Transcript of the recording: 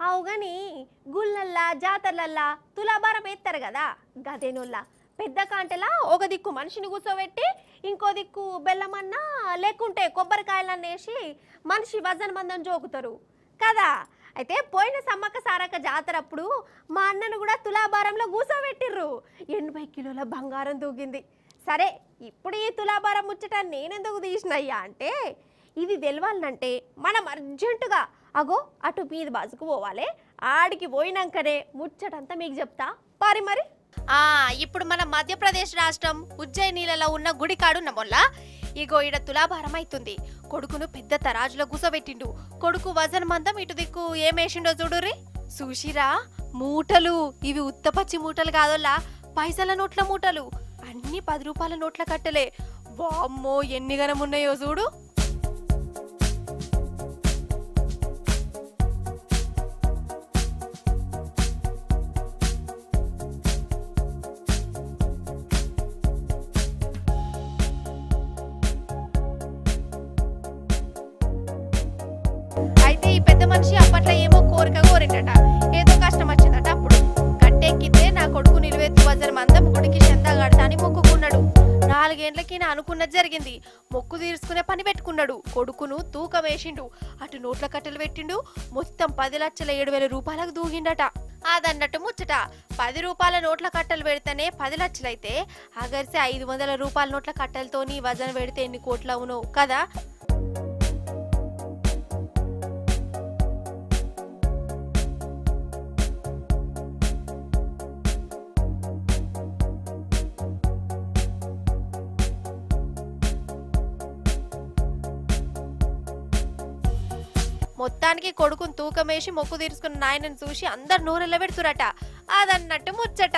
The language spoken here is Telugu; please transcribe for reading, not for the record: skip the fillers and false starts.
అవుగాని గుళ్ళల్లా జాతరలల్లా తులాభారం ఎత్తారు కదా గదేనోళ్ళ పెద్ద కాంటెలా ఒక దిక్కు మనిషిని కూర్చోబెట్టి ఇంకో దిక్కు బెల్లమన్నా లేకుంటే కొబ్బరికాయలన్నీ వేసి మనిషి వజన మందం జోకుతారు కదా. అయితే పోయిన సమ్మక్క సారక్క జాతర అప్పుడు మా అన్నను కూడా తులాభారంలో కూర్చోబెట్టిర్రు. 80 కిలోల బంగారం దూగింది. సరే ఇప్పుడు ఈ తులాభారం ముచ్చట నేనెందుకు తీసినయ్యా అంటే ఇది తెలవాలంటే మనం అర్జెంటుగా అగో అటు మీద బాజుకు పోవాలి. ఆడికి పోయినాకనే ముచ్చటంతా మీకు చెప్తా మరి. ఇప్పుడు మన మధ్యప్రదేశ్ రాష్ట్రం ఉజ్జయినిలలో ఉన్న గుడికాడున్న మొల్ల ఇగో ఈడ తులాభారం అవుతుంది. కొడుకును పెద్ద తరాజులో కూసబెట్టిండు. కొడుకు వజన్ మందం ఇటు దిక్కు ఏమేసిండో చూడుర్రి. చూసిరా మూటలు, ఇవి ఉత్తపచ్చి మూటలు కాదోలా, పైసల నోట్ల మూటలు, అన్ని 10 రూపాయల నోట్ల కట్టలే. వామ్మో ఎన్ని గనం ఉన్నాయో చూడు. అయితే ఈ పెద్ద మనిషి అప్పట్లో ఏమో కోరిక కోరిండట, ఏదో కష్టం వచ్చిందట. అప్పుడు కట్టెక్కితే నా కొడుకు నిలువెత్తు వజన మందం గుడికి చెందా కడతా అని మొక్కుకున్నాడు. 4 ఏళ్లకి నా అనుకున్నది జరిగింది. మొక్కు తీర్చుకునే పని పెట్టుకున్నాడు. కొడుకును తూకం వేసిండు, అటు నోట్ల కట్టెలు పెట్టిండు. మొత్తం 10,07,000 రూపాయలకు దూగిండట. అదన్నట్టు ముచ్చట 10 రూపాయల నోట్ల కట్టలు పెడితేనే 10 లక్షలైతే అగరిసే 500 రూపాయల నోట్ల కట్టెలతోని వజన పెడితే ఎన్ని కోట్లు అవునో కదా. మొత్తానికి కొడుకును తూకమేసి మొక్కు తీర్చుకున్న నాయనను చూసి అందరు నూరెళ్ళ పెడుతురట. అదన్నట్టు ముచ్చట.